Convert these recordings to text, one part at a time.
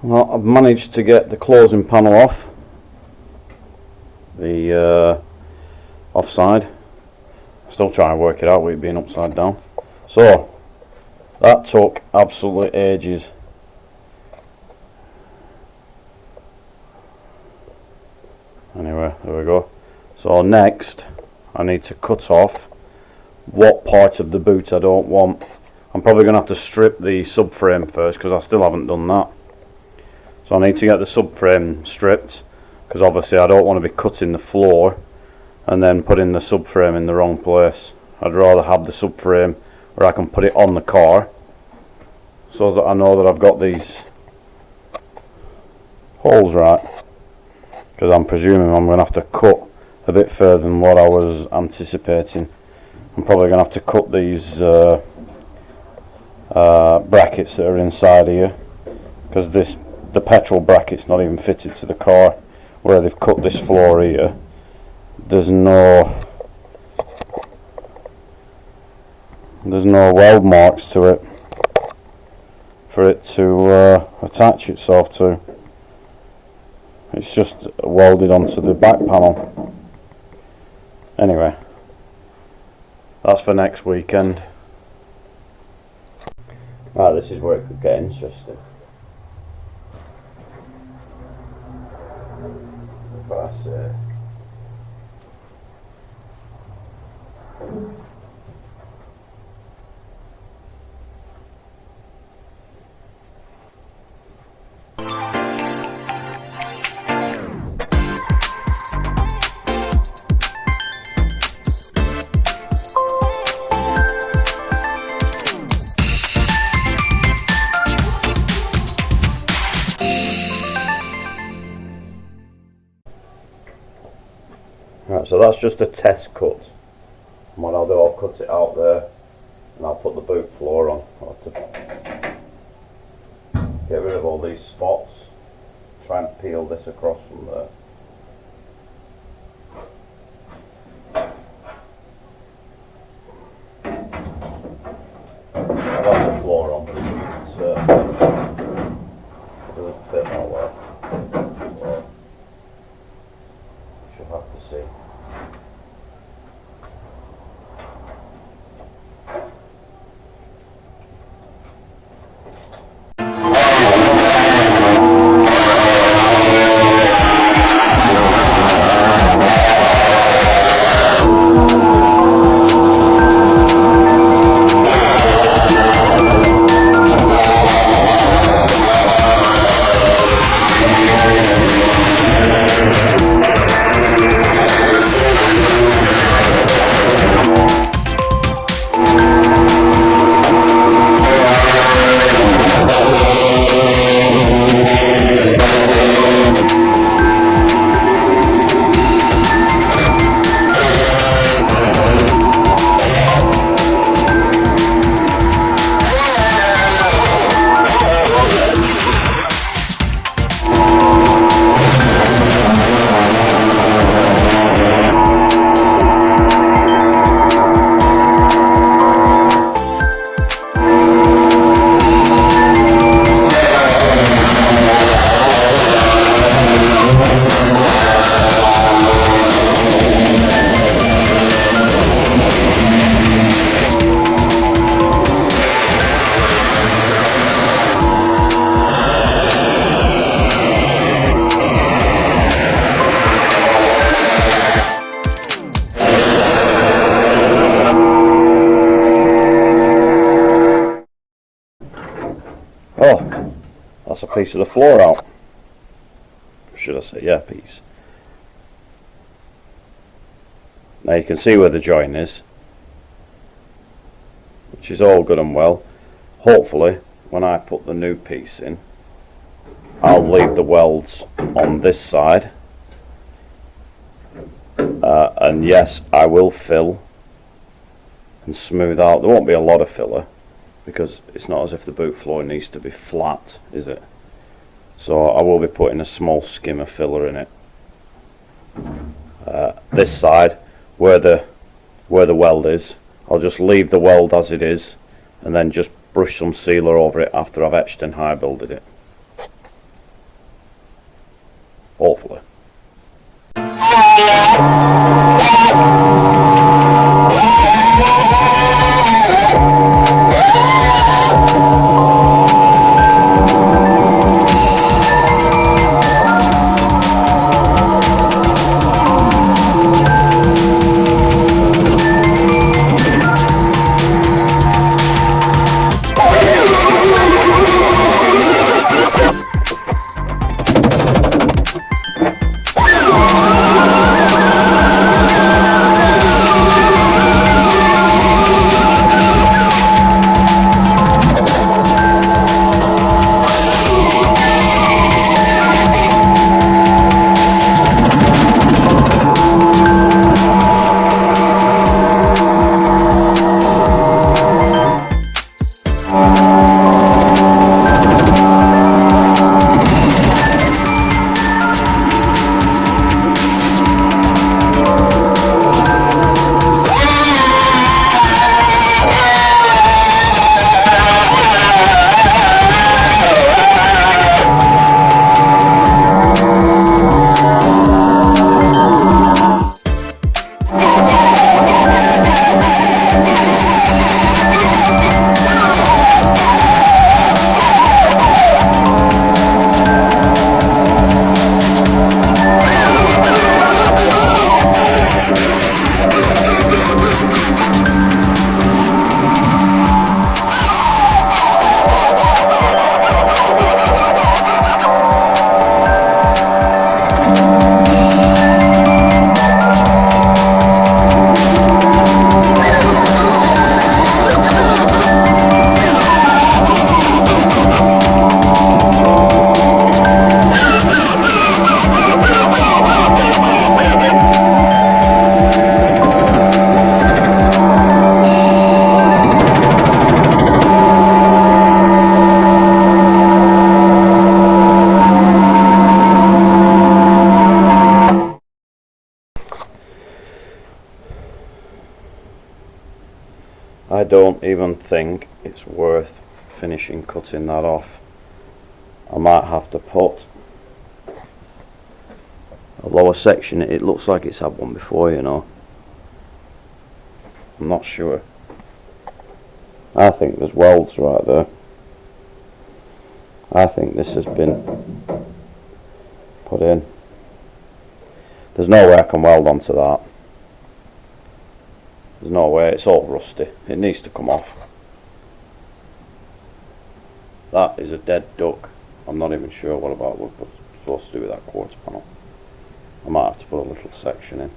Well, I've managed to get the closing panel off the offside. I still try and work it out with it being upside down. So that took absolutely ages. Anyway, there we go. So next I need to cut off what part of the boot I don't want. I'm probably going to have to strip the subframe first because I still haven't done that. So I need to get the subframe stripped because obviously I don't want to be cutting the floor and then putting the subframe in the wrong place. I'd rather have the subframe where I can put it on the car so that I know that I've got these holes right, because I'm presuming I'm going to have to cut a bit further than what I was anticipating. I'm probably going to have to cut these brackets that are inside here, because the petrol bracket's not even fitted to the car. Where they've cut this floor here, there's no weld marks to it for it to attach itself to. It's just welded onto the back panel. Anyway, that's for next weekend. Right, this is where it could get interesting. If I say right, so that's just a test cut. And what I'll do, I'll cut it out there and I'll put the boot floor on. I'll have to get rid of all these spots, try and peel this across from there. I've got the floor on, but it doesn't fit that well. So you'll have to see. Oh, that's a piece of the floor out. Should I say, yeah, piece. Now you can see where the join is, which is all good and well. Hopefully, when I put the new piece in, I'll leave the welds on this side. And yes, I will fill and smooth out. There won't be a lot of filler, because it's not as if the boot floor needs to be flat, is it? So I will be putting a small skim of filler in it. This side, where the weld is, I'll just leave the weld as it is, and then just brush some sealer over it after I've etched and high builded it. Hopefully. I don't even think it's worth finishing cutting that off. I might have to put a lower section. It looks like it's had one before, you know. I'm not sure. I think there's welds right there. I think this has been put in. There's no way I can weld onto that. There's no way, it's all rusty. It needs to come off. That is a dead duck. I'm not even sure what we're supposed to do with that quarter panel. I might have to put a little section in.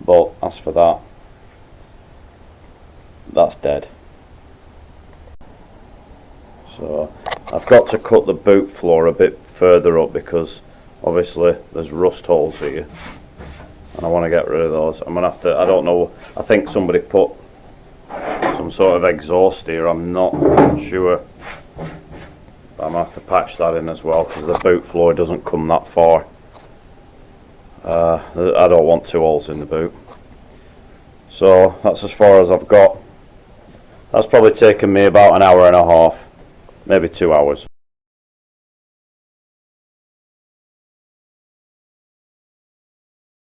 But as for that, that's dead. So I've got to cut the boot floor a bit further up because obviously there's rust holes here. And I want to get rid of those. I'm gonna have to, I don't know, I think somebody put some sort of exhaust here, I'm not sure. But I'm gonna have to patch that in as well because the boot floor doesn't come that far. I don't want two holes in the boot. So that's as far as I've got. That's probably taken me about an hour and a half, maybe 2 hours.